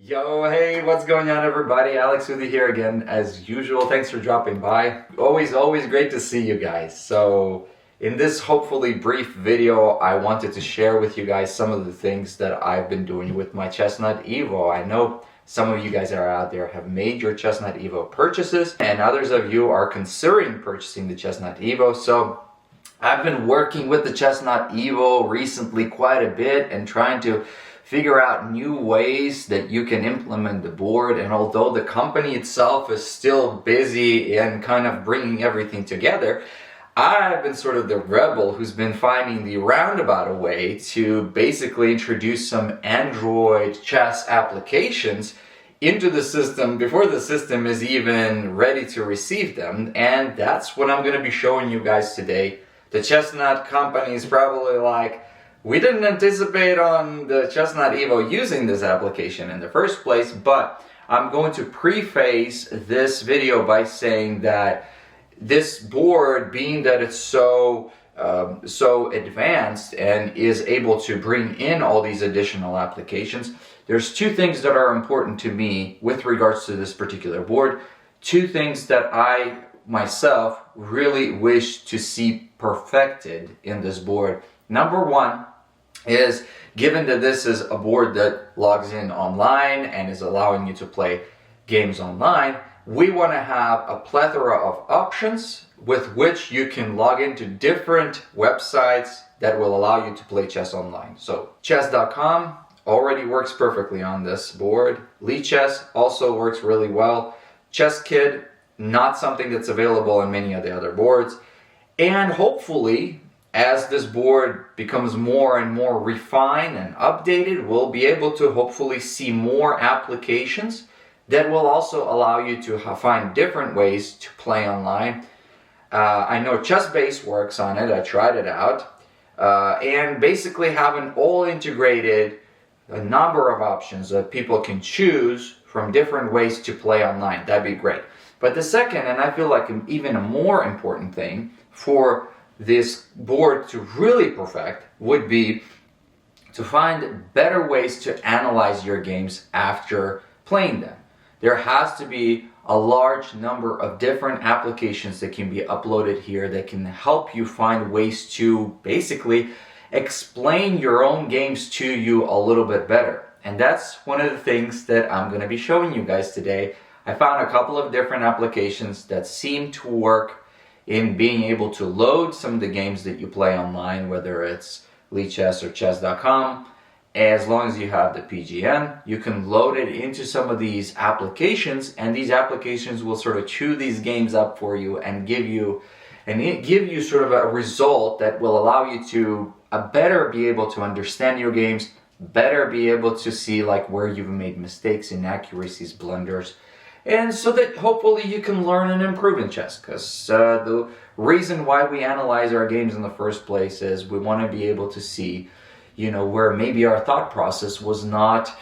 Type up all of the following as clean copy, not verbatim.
Yo, hey, what's going on everybody? Alex with you here again as usual. Thanks for dropping by. Always great to see you guys. So in this hopefully brief video, I wanted to share with you guys some of the things that I've been doing with my Chessnut Evo. I know some of you guys that are out there have made your Chessnut Evo purchases, and others of you are considering purchasing the Chessnut Evo. So I've been working with the Chessnut Evo recently quite a bit and trying to figure out new ways that you can implement the board. And although the company itself is still busy and kind of bringing everything together, I've been sort of the rebel who's been finding the roundabout way to basically introduce some Android chess applications into the system before the system is even ready to receive them. And that's what I'm going to be showing you guys today. The Chessnut company is probably like, we didn't anticipate on the Chessnut Evo using this application in the first place, but I'm going to preface this video by saying that this board, being that it's so advanced and is able to bring in all these additional applications, there's two things that are important to me with regards to this particular board. Two things that I myself really wish to see perfected in this board. Number one is, given that this is a board that logs in online and is allowing you to play games online, we want to have a plethora of options with which you can log into different websites that will allow you to play chess online. So chess.com already works perfectly on this board. Lichess also works really well. ChessKid, not something that's available on many of the other boards. And hopefully, as this board becomes more and more refined and updated, we'll be able to hopefully see more applications that will also allow you to find different ways to play online. I know ChessBase works on it. I tried it out. And basically having all integrated a number of options that people can choose from different ways to play online. That'd be great. But the second, and I feel like even a more important thing for this board to really perfect, would be to find better ways to analyze your games after playing them. There has to be a large number of different applications that can be uploaded here that can help you find ways to basically explain your own games to you a little bit better. And that's one of the things that I'm going to be showing you guys today. I found a couple of different applications that seem to work in being able to load some of the games that you play online, whether it's Lichess or chess.com. As long as you have the PGN, you can load it into some of these applications, and these applications will sort of chew these games up for you and give you sort of a result that will allow you to better be able to understand your games, better be able to see like where you've made mistakes, inaccuracies, blunders, and so that hopefully you can learn and improve in chess. Because the reason why we analyze our games in the first place is we want to be able to see, you know, where maybe our thought process was not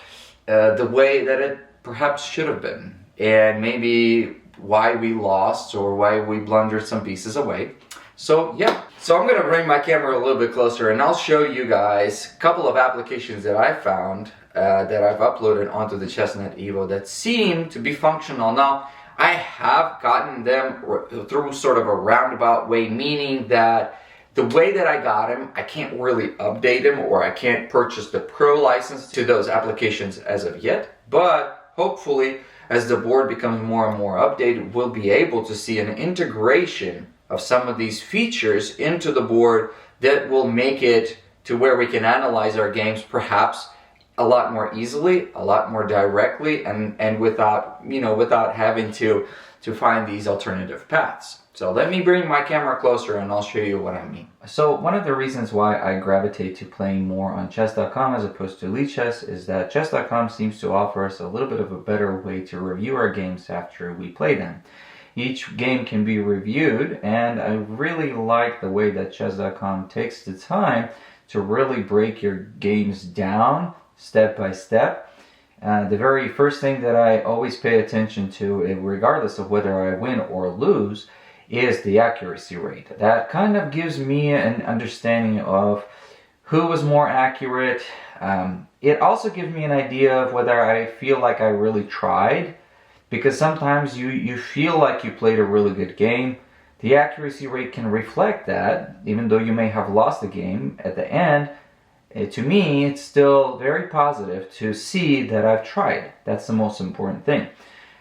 the way that it perhaps should have been, and maybe why we lost or why we blundered some pieces away. So yeah, so I'm going to bring my camera a little bit closer and I'll show you guys a couple of applications that I found that I've uploaded onto the Chessnut Evo that seem to be functional. Now, I have gotten them through sort of a roundabout way, meaning that the way that I got them, I can't really update them, or I can't purchase the pro license to those applications as of yet. But hopefully, as the board becomes more and more updated, we'll be able to see an integration of some of these features into the board that will make it to where we can analyze our games perhaps a lot more easily, a lot more directly, and without having to find these alternative paths. So let me bring my camera closer and I'll show you what I mean. So one of the reasons why I gravitate to playing more on chess.com as opposed to Lichess is that chess.com seems to offer us a little bit of a better way to review our games after we play them. Each game can be reviewed, and I really like the way that chess.com takes the time to really break your games down step by step. The very first thing that I always pay attention to, regardless of whether I win or lose, is the accuracy rate. That kind of gives me an understanding of who was more accurate, it also gives me an idea of whether I feel like I really tried, because sometimes you feel like you played a really good game. The accuracy rate can reflect that, even though you may have lost the game at the end. To me, it's still very positive to see that I've tried. That's the most important thing.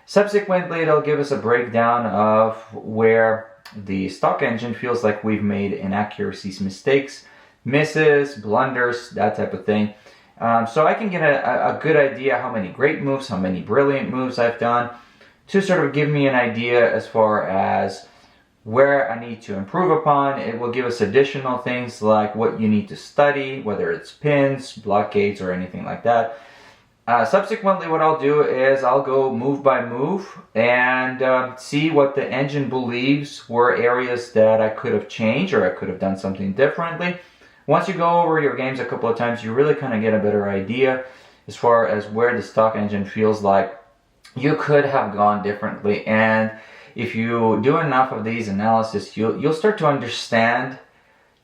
Subsequently, it'll give us a breakdown of where the stock engine feels like we've made inaccuracies, mistakes, misses, blunders, that type of thing. So I can get a good idea how many great moves, how many brilliant moves I've done, to sort of give me an idea as far as where I need to improve upon. It will give us additional things like what you need to study, whether it's pins, blockades, or anything like that. Subsequently, what I'll do is I'll go move by move and see what the engine believes were areas that I could have changed or I could have done something differently. Once you go over your games a couple of times, you really kind of get a better idea as far as where the stock engine feels like you could have gone differently. And if you do enough of these analysis, you'll start to understand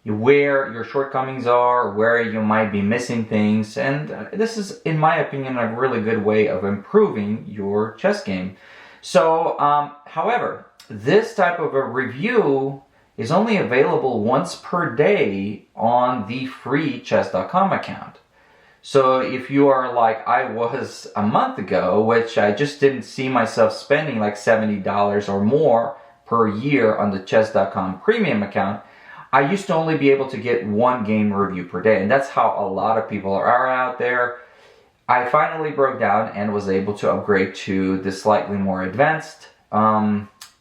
where your shortcomings are, where you might be missing things, and this is, in my opinion, a really good way of improving your chess game. So, however, this type of a review is only available once per day on the free chess.com account. So if you are like I was a month ago, which I just didn't see myself spending like $70 or more per year on the chess.com premium account, I used to only be able to get one game review per day, and that's how a lot of people are out there. I finally broke down and was able to upgrade to the slightly more advanced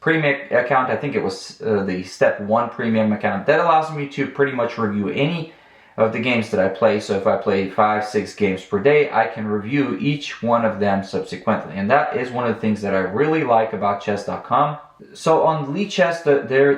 premium account. I think it was the step 1 premium account that allows me to pretty much review any of the games that I play. So if I play 5-6 games per day, I can review each one of them subsequently, and that is one of the things that I really like about chess.com. So on Lichess,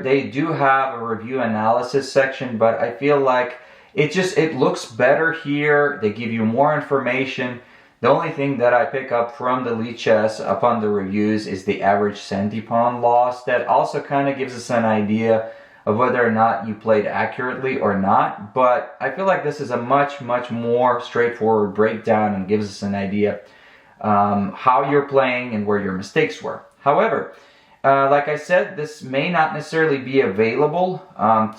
they do have a review analysis section, but I feel like it looks better here. They give you more information. The only thing that I pick up from the Lichess upon the reviews is the average centi-pawn loss. That also kind of gives us an idea of whether or not you played accurately or not. But I feel like this is a much more straightforward breakdown and gives us an idea how you're playing and where your mistakes were. However, like I said, this may not necessarily be available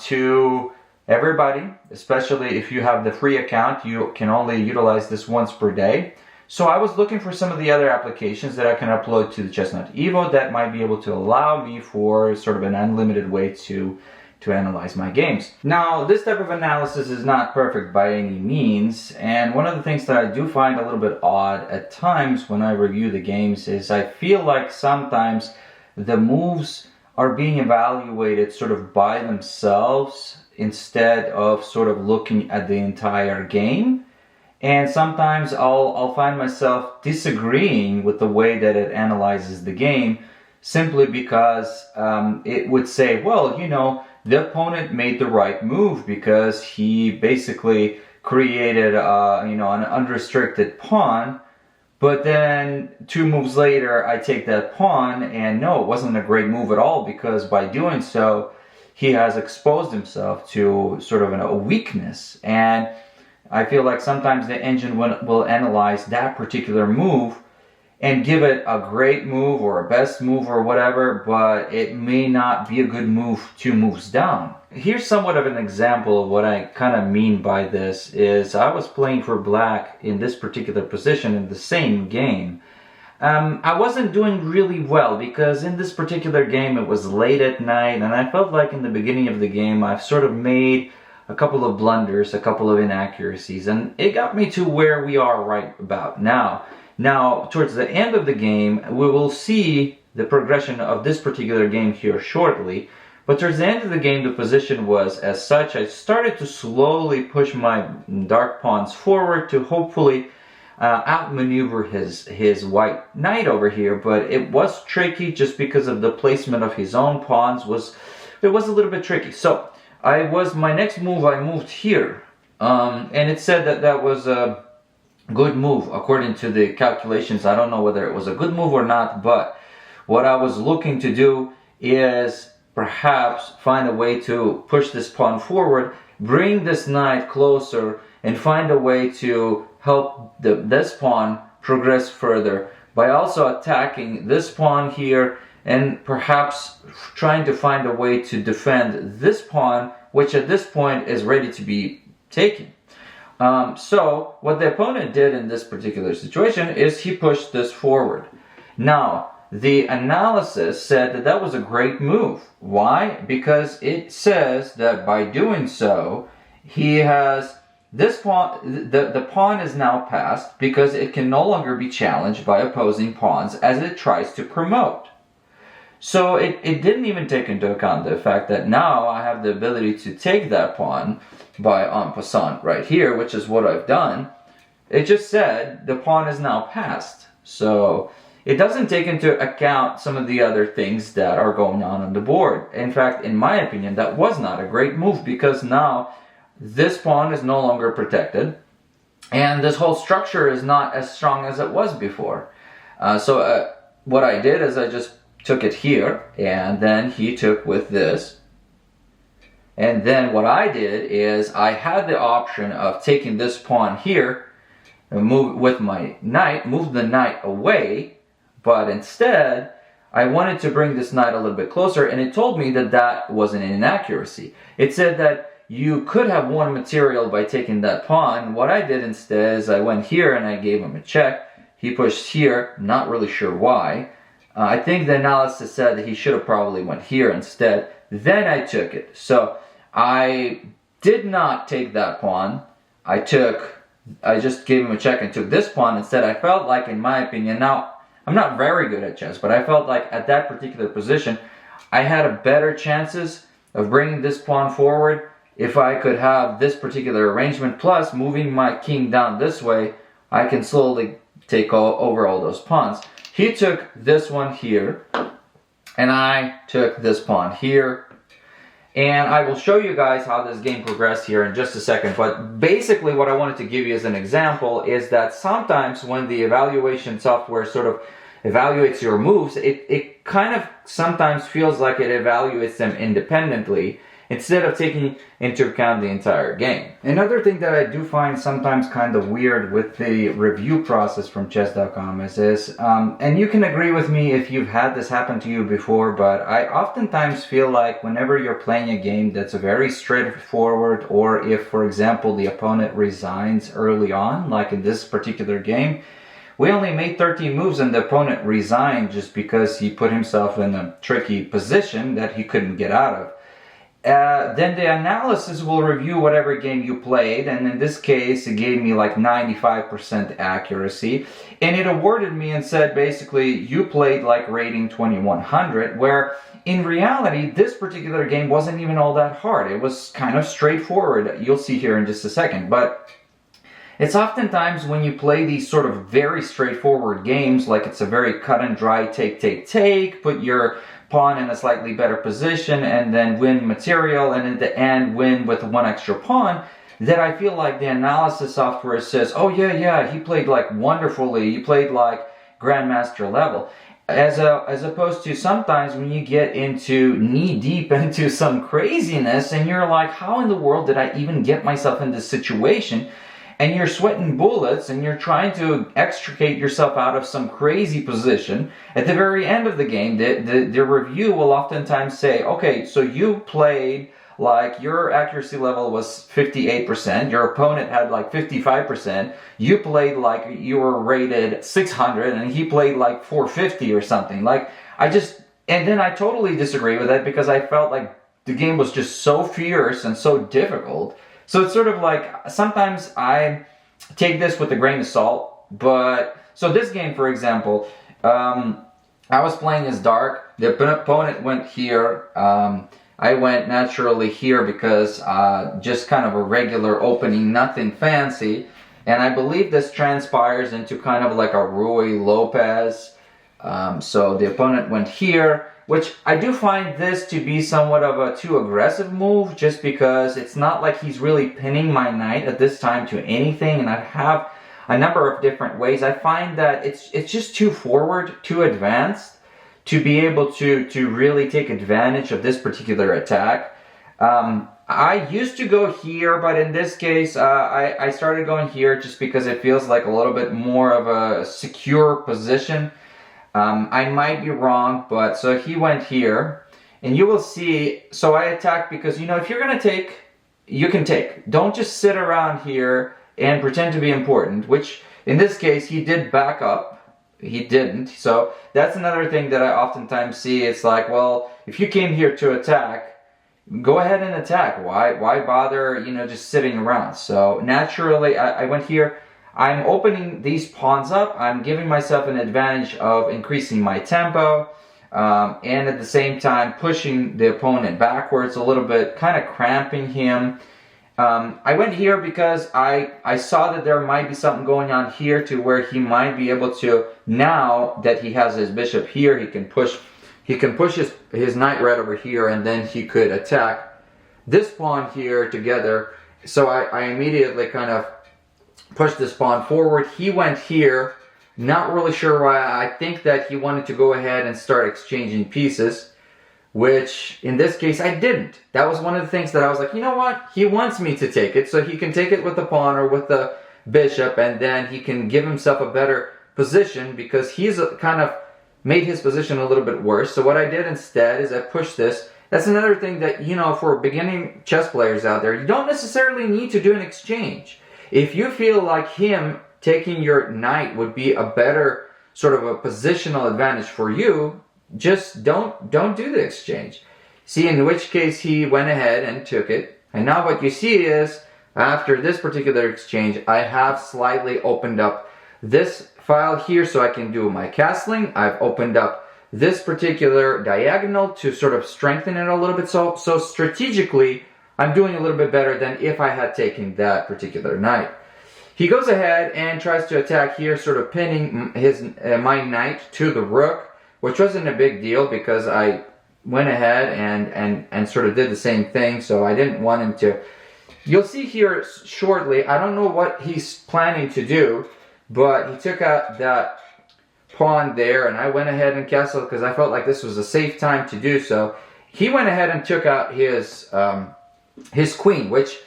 to everybody, especially if you have the free account. You can only utilize this once per day. So I was looking for some of the other applications that I can upload to the Chessnut Evo that might be able to allow me for sort of an unlimited way to analyze my games. Now, this type of analysis is not perfect by any means, and one of the things that I do find a little bit odd at times when I review the games is I feel like sometimes the moves are being evaluated sort of by themselves instead of sort of looking at the entire game. And sometimes I'll find myself disagreeing with the way that it analyzes the game simply because it would say, well, you know, the opponent made the right move because he basically created you know, an unrestricted pawn. But then 2 moves later, I take that pawn, and no, it wasn't a great move at all, because by doing so, he has exposed himself to sort of a weakness. And I feel like sometimes the engine will analyze that particular move and give it a great move or a best move or whatever, but it may not be a good move 2 moves down. Here's somewhat of an example of what I kind of mean by this is I was playing for black in this particular position in the same game. I wasn't doing really well because in this particular game it was late at night, and I felt like in the beginning of the game I've sort of made a couple of blunders, a couple of inaccuracies, and it got me to where we are right about now. Now, towards the end of the game, we will see the progression of this particular game here shortly, but towards the end of the game, the position was as such. I started to slowly push my dark pawns forward to hopefully outmaneuver his white knight over here, but it was tricky just because of the placement of his own pawns. It was a little bit tricky. So my next move, I moved here, and it said that was a good move according to the calculations. I don't know whether it was a good move or not, but what I was looking to do is perhaps find a way to push this pawn forward, bring this knight closer, and find a way to help this pawn progress further by also attacking this pawn here and perhaps trying to find a way to defend this pawn, which at this point is ready to be taken. So what the opponent did in this particular situation is he pushed this forward. Now, the analysis said that that was a great move. Why? Because it says that by doing so, he has this pawn, the pawn is now passed because it can no longer be challenged by opposing pawns as it tries to promote. So it didn't even take into account the fact that now I have the ability to take that pawn by en passant right here, which is what I've done. It just said the pawn is now passed. So it doesn't take into account some of the other things that are going on the board. In fact, in my opinion, that was not a great move because now this pawn is no longer protected and this whole structure is not as strong as it was before. So what I did is I just took it here, and then he took with this. And then what I did is I had the option of taking this pawn here and move with my knight, move the knight away, but instead I wanted to bring this knight a little bit closer, and it told me that that was an inaccuracy. It said that you could have won material by taking that pawn. What I did instead is I went here and I gave him a check. He pushed here, not really sure why. I think the analysis said that he should have probably went here instead. Then I took it. So I did not take that pawn. I just gave him a check and took this pawn instead. I felt like, in my opinion, now I'm not very good at chess, but I felt like at that particular position, I had a better chances of bringing this pawn forward if I could have this particular arrangement. Plus, moving my king down this way, I can slowly take over all those pawns. He took this one here, and I took this pawn here. And I will show you guys how this game progressed here in just a second. But basically what I wanted to give you as an example is that sometimes when the evaluation software sort of evaluates your moves, it kind of sometimes feels like it evaluates them independently instead of taking into account the entire game. Another thing that I do find sometimes kind of weird with the review process from chess.com is this, and you can agree with me if you've had this happen to you before, but I oftentimes feel like whenever you're playing a game that's very straightforward, or if, for example, the opponent resigns early on, like in this particular game, we only made 13 moves and the opponent resigned just because he put himself in a tricky position that he couldn't get out of. Then the analysis will review whatever game you played, and in this case it gave me like 95% accuracy, and it awarded me and said basically you played like rating 2100, where in reality this particular game wasn't even all that hard. It was kind of straightforward. You'll see here in just a second, but it's oftentimes when you play these sort of very straightforward games, like it's a very cut and dry take, put your pawn in a slightly better position and then win material, and in the end win with one extra pawn, that I feel like the analysis software says, oh yeah, he played like wonderfully, he played like grandmaster level. As opposed to sometimes when you get into knee deep into some craziness and you're like, how in the world did I even get myself in this situation? And you're sweating bullets and you're trying to extricate yourself out of some crazy position. At the very end of the game, the review will oftentimes say, okay, so you played like your accuracy level was 58%, your opponent had like 55%, you played like you were rated 600 and he played like 450 or something. Like, and then I totally disagree with that because I felt like the game was just so fierce and so difficult. So it's sort of like, sometimes I take this with a grain of salt, but, so this game, for example, I was playing as dark, the opponent went here, I went naturally here because just kind of a regular opening, nothing fancy, and I believe this transpires into kind of like a Ruy Lopez, so the opponent went here, which I do find this to be somewhat of a too aggressive move, just because it's not like he's really pinning my knight at this time to anything, and I have a number of different ways. I find that it's just too forward, too advanced to be able to really take advantage of this particular attack. I used to go here, but in this case, I started going here just because it feels like a little bit more of a secure position. I might be wrong, but so he went here, and you will see, so I attacked because, you know, if you're gonna take, you can take. Don't just sit around here and pretend to be important, which in this case, he did back up. He didn't. So that's another thing that I oftentimes see. It's like, well, if you came here to attack, go ahead and attack. Why bother, you know, just sitting around? So naturally, I went here. I'm opening these pawns up. I'm giving myself an advantage of increasing my tempo, and at the same time pushing the opponent backwards a little bit, kind of cramping him. I went here because I saw that there might be something going on here to where he might be able to, now that he has his bishop here, he can push his knight right over here, and then he could attack this pawn here together. So I immediately kind of pushed this pawn forward. He went here, not really sure why. I think that he wanted to go ahead and start exchanging pieces, which in this case I didn't. That was one of the things that I was like, you know what? He wants me to take it, so he can take it with the pawn or with the bishop, and then he can give himself a better position because he's kind of made his position a little bit worse. So what I did instead is I pushed this. That's another thing that, you know, for beginning chess players out there, you don't necessarily need to do an exchange. If you feel like him taking your knight would be a better sort of a positional advantage for you, just don't do the exchange. See, in which case he went ahead and took it. And now what you see is, after this particular exchange, I have slightly opened up this file here so I can do my castling. I've opened up this particular diagonal to sort of strengthen it a little bit. So strategically, I'm doing a little bit better than if I had taken that particular knight. He goes ahead and tries to attack here, sort of pinning my knight to the rook, which wasn't a big deal because I went ahead and sort of did the same thing. So I didn't want him to. You'll see here shortly, I don't know what he's planning to do, but he took out that pawn there, and I went ahead and castled because I felt like this was a safe time to do so. He went ahead and took out his queen, which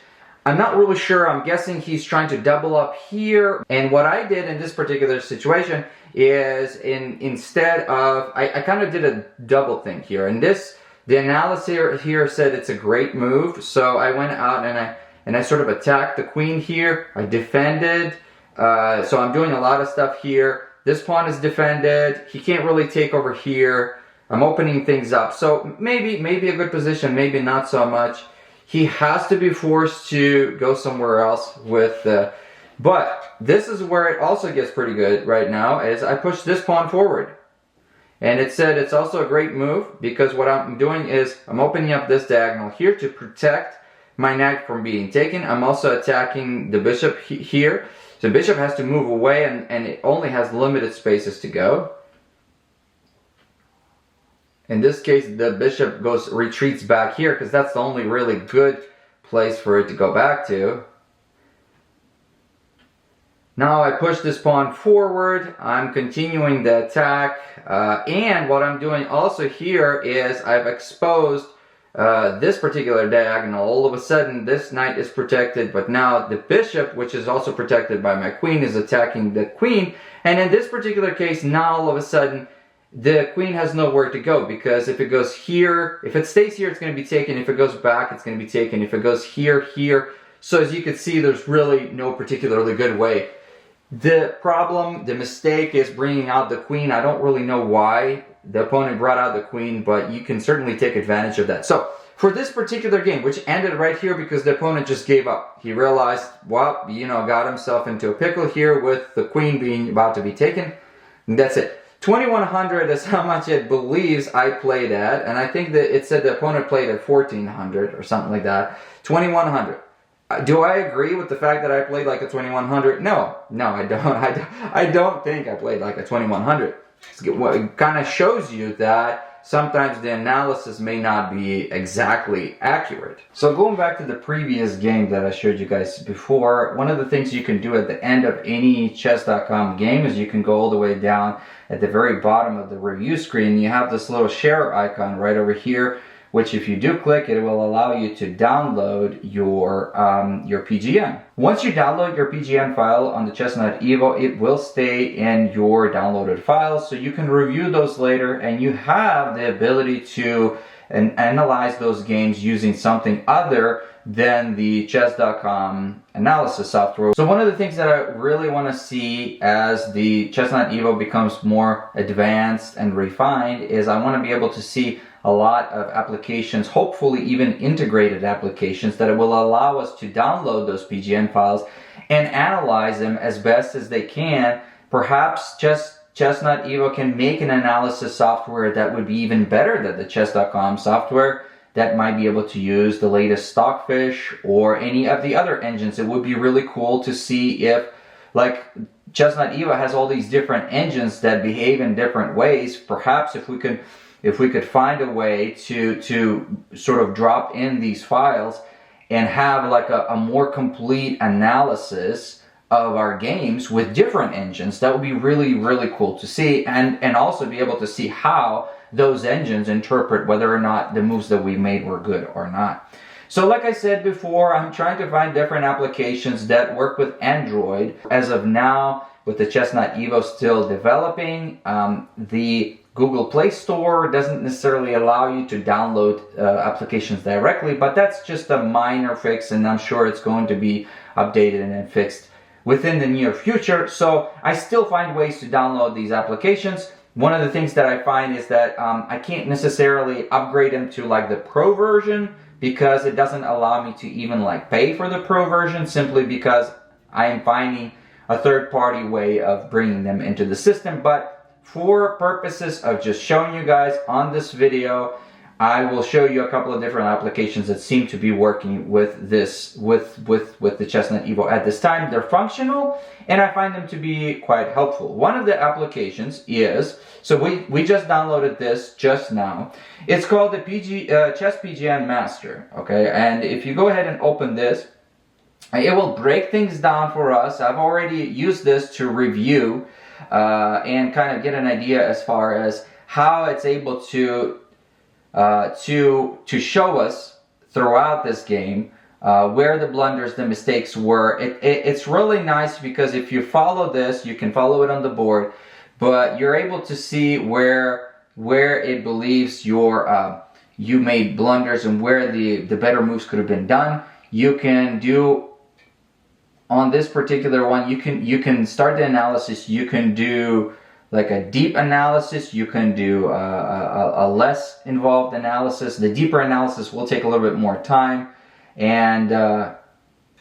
I'm not really sure. I'm guessing he's trying to double up here. And what I did in this particular situation is instead of, I kind of did a double thing here. And the analysis here said it's a great move. So I went out and I sort of attacked the queen here. I defended. So I'm doing a lot of stuff here. This pawn is defended. He can't really take over here. I'm opening things up. So maybe a good position, maybe not so much. He has to be forced to go somewhere else with but this is where it also gets pretty good right now, is I push this pawn forward. And it said it's also a great move because what I'm doing is I'm opening up this diagonal here to protect my knight from being taken. I'm also attacking the bishop here. So the bishop has to move away, and it only has limited spaces to go. In this case, the bishop retreats back here because that's the only really good place for it to go back to. Now I push this pawn forward. I'm continuing the attack. And what I'm doing also here is I've exposed this particular diagonal. All of a sudden, this knight is protected, but now the bishop, which is also protected by my queen, is attacking the queen. And in this particular case, now all of a sudden, the queen has nowhere to go, because if it goes here, if it stays here, it's going to be taken. If it goes back, it's going to be taken. If it goes here, here. So as you can see, there's really no particularly good way. The problem, the mistake is bringing out the queen. I don't really know why the opponent brought out the queen, but you can certainly take advantage of that. So for this particular game, which ended right here because the opponent just gave up. He realized, well, you know, got himself into a pickle here with the queen being about to be taken. And that's it. 2100 is how much it believes I played at, and I think that it said the opponent played at 1400 or something like that. 2100. Do I agree with the fact that I played like a 2100? No, I don't. I don't think I played like a 2100. It kind of shows you that sometimes the analysis may not be exactly accurate. So going back to the previous game that I showed you guys before, one of the things you can do at the end of any chess.com game is you can go all the way down at the very bottom of the review screen. You have this little share icon right over here which if you do click, it will allow you to download your PGN. Once you download your PGN file on the Chessnut Evo, it will stay in your downloaded files, so you can review those later, and you have the ability to analyze those games using something other than the chess.com analysis software. So one of the things that I really want to see as the Chessnut Evo becomes more advanced and refined is I want to be able to see a lot of applications, hopefully even integrated applications, that will allow us to download those PGN files and analyze them as best as they can. Perhaps Chessnut Evo can make an analysis software that would be even better than the chess.com software, that might be able to use the latest Stockfish or any of the other engines. It would be really cool to see if, like, Chessnut Evo has all these different engines that behave in different ways. Perhaps if we could find a way to sort of drop in these files and have like a more complete analysis of our games with different engines, that would be really, really cool to see, and also be able to see how those engines interpret whether or not the moves that we made were good or not. So like I said before, I'm trying to find different applications that work with Android. As of now, with the Chessnut Evo still developing, the Google Play Store doesn't necessarily allow you to download applications directly, but that's just a minor fix, and I'm sure it's going to be updated and fixed within the near future. So I still find ways to download these applications. One of the things that I find is that I can't necessarily upgrade them to like the Pro version, because it doesn't allow me to even like pay for the Pro version, simply because I am finding a third-party way of bringing them into the system. But for purposes of just showing you guys on this video, I will show you a couple of different applications that seem to be working with this, with the Chessnut Evo at this time. They're functional, and I find them to be quite helpful. One of the applications is, so we just downloaded this just now. It's called the Chess PGN Master, okay? And if you go ahead and open this, it will break things down for us. I've already used this to review and kind of get an idea as far as how it's able to show us throughout this game where the blunders, the mistakes were. It's really nice because if you follow this, you can follow it on the board, but you're able to see where it believes you made blunders and where the better moves could have been done. You can do, on this particular one, you can start the analysis. You can do like a deep analysis, you can do a less involved analysis. The deeper analysis will take a little bit more time, and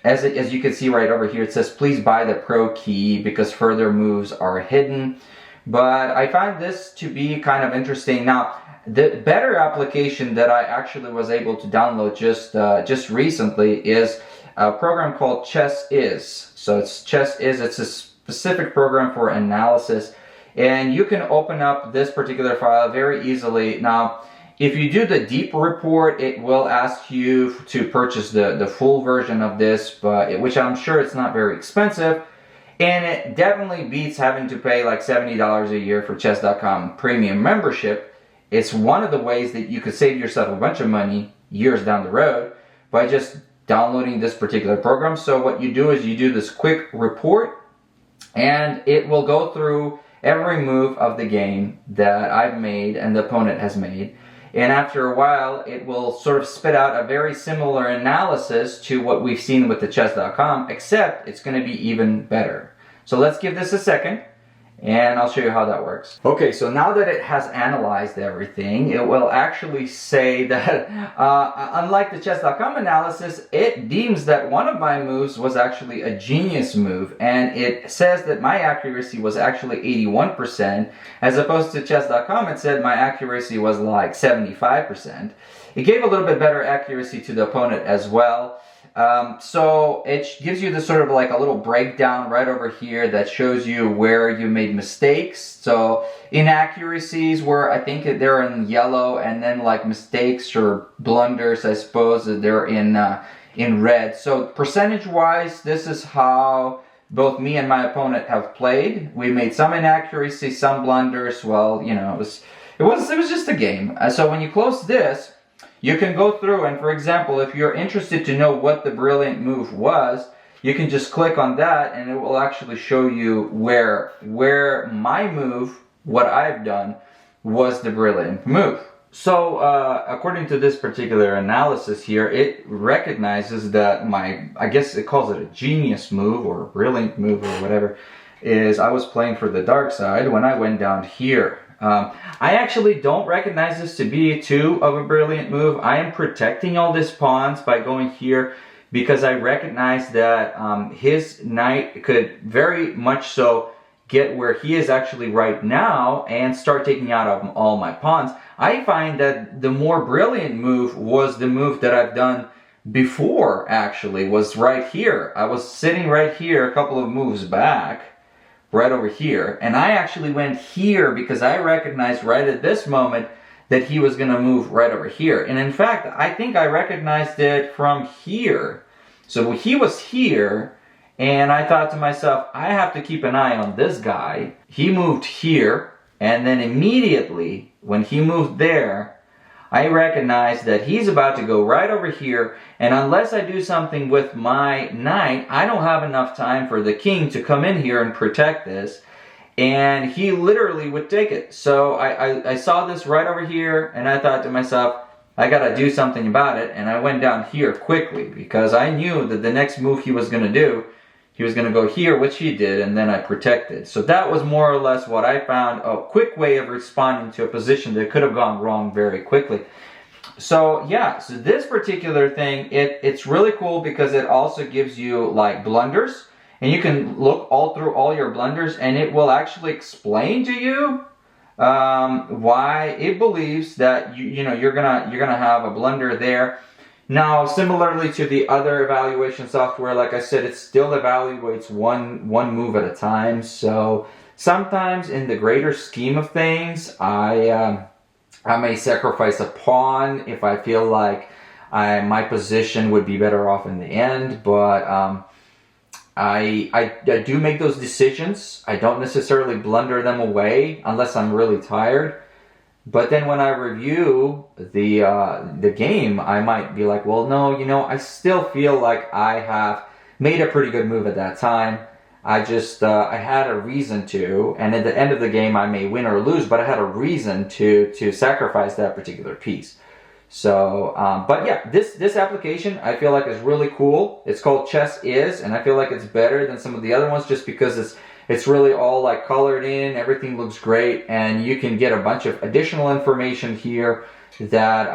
as you can see right over here, it says please buy the Pro key because further moves are hidden. But I find this to be kind of interesting. Now, the better application that I actually was able to download just recently is a program called Chess.is. So it's Chess.is. It's a specific program for analysis. And you can open up this particular file very easily. Now, if you do the deep report, it will ask you to purchase the full version of this, which I'm sure it's not very expensive. And it definitely beats having to pay like $70 a year for chess.com premium membership. It's one of the ways that you could save yourself a bunch of money years down the road by just downloading this particular program. So what you do is you do this quick report, and it will go through every move of the game that I've made and the opponent has made. And after a while, it will sort of spit out a very similar analysis to what we've seen with the chess.com, except it's going to be even better. So let's give this a second, and I'll show you how that works. Okay, so now that it has analyzed everything, it will actually say that, unlike the chess.com analysis, it deems that one of my moves was actually a genius move, and it says that my accuracy was actually 81%, as opposed to chess.com, it said my accuracy was like 75%. It gave a little bit better accuracy to the opponent as well. So it gives you this sort of like a little breakdown right over here that shows you where you made mistakes. So inaccuracies were, I think they're in yellow, and then like mistakes or blunders, I suppose, they're in red. So percentage wise, this is how both me and my opponent have played. We made some inaccuracies, some blunders. Well, you know, it was just a game. So when you close this, you can go through and, for example, if you're interested to know what the brilliant move was, you can just click on that and it will actually show you where my move, what I've done, was the brilliant move. So according to this particular analysis here, it recognizes that I guess it calls it a genius move or a brilliant move or whatever, is I was playing for the dark side when I went down here. I actually don't recognize this to be too of a brilliant move. I am protecting all these pawns by going here because I recognize that his knight could very much so get where he is actually right now and start taking out of all my pawns. I find that the more brilliant move was the move that I've done before, actually, was right here. I was sitting right here a couple of moves back, right over here, and I actually went here because I recognized right at this moment that he was going to move right over here. And in fact, I think I recognized it from here. So he was here, and I thought to myself, I have to keep an eye on this guy. He moved here, and then immediately when he moved there, I recognized that he's about to go right over here, and unless I do something with my knight, I don't have enough time for the king to come in here and protect this, and he literally would take it. So I saw this right over here, and I thought to myself, I gotta do something about it, and I went down here quickly because I knew that the next move he was gonna do, he was going to go here, which he did, and then I protected. So that was more or less what I found, a quick way of responding to a position that could have gone wrong very quickly. So yeah, so this particular thing, it's really cool because it also gives you like blunders, and you can look all through all your blunders, and it will actually explain to you why it believes that you're gonna have a blunder there. Now, similarly to the other evaluation software, like I said, it still evaluates one move at a time. So sometimes in the greater scheme of things, I may sacrifice a pawn if I feel like my position would be better off in the end. But I do make those decisions. I don't necessarily blunder them away unless I'm really tired. But then when I review the game, I might be like, well, no, I still feel like I have made a pretty good move at that time. I just, I had a reason to, and at the end of the game, I may win or lose, but I had a reason to sacrifice that particular piece. So, but yeah, this application I feel like is really cool. It's called Chess and I feel like it's better than some of the other ones just because it's really all like colored in, everything looks great, and you can get a bunch of additional information here that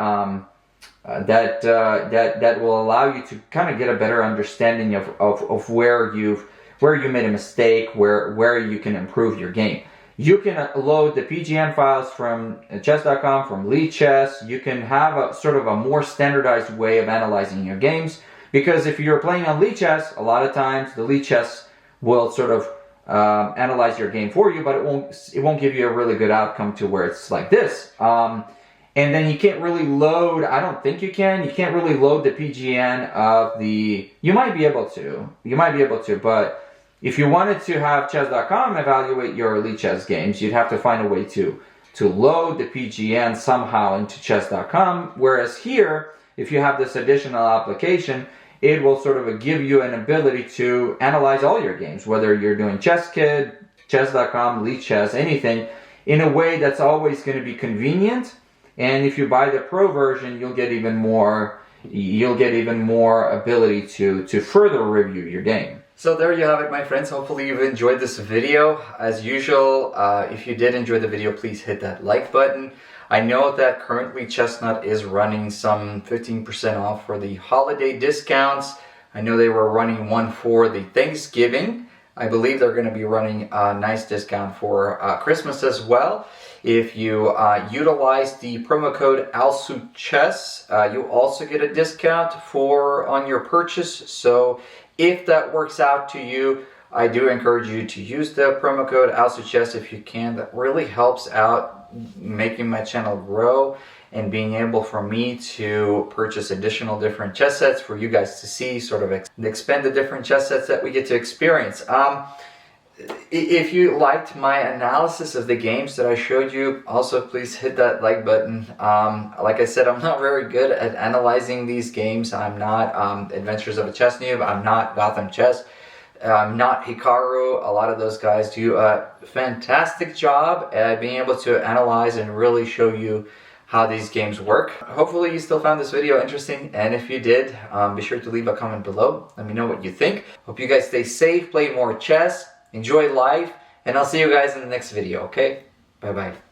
that will allow you to kind of get a better understanding of where you made a mistake, where you can improve your game. You can load the PGN files from chess.com, from Lichess. You can have a sort of a more standardized way of analyzing your games, because if you're playing on Lichess, a lot of times the Lichess will sort of analyze your game for you, but it won't give you a really good outcome to where it's like this. And then you can't really load, I don't think you can't really load the PGN of the, you might be able to, but if you wanted to have chess.com evaluate your Elite Chess games, you'd have to find a way to load the PGN somehow into chess.com, whereas here, if you have this additional application, it will sort of give you an ability to analyze all your games, whether you're doing ChessKid, chess.com, Lichess, anything, in a way that's always going to be convenient. And if you buy the Pro version, you'll get even more ability to further review your game. So there you have it, my friends. Hopefully you've enjoyed this video. As usual, if you did enjoy the video, please hit that like button. I know that currently Chessnut is running some 15% off for the holiday discounts. I know they were running one for the Thanksgiving. I believe they're going to be running a nice discount for Christmas as well. If you utilize the promo code ALSUCHESS, you also get a discount on your purchase. So if that works out to you, I do encourage you to use the promo code ALSUCHESS if you can. That really helps out making my channel grow and being able for me to purchase additional different chess sets for you guys to see, sort of expand the different chess sets that we get to experience. if you liked my analysis of the games that I showed you, also please hit that like button. Like I said, I'm not very good at analyzing these games. I'm not Adventures of a Chess Noob. I'm not Gotham Chess. I'm not Hikaru. A lot of those guys do a fantastic job at being able to analyze and really show you how these games work. Hopefully you still found this video interesting, and if you did, be sure to leave a comment below. Let me know what you think. Hope you guys stay safe, play more chess, enjoy life, and I'll see you guys in the next video, okay? Bye bye.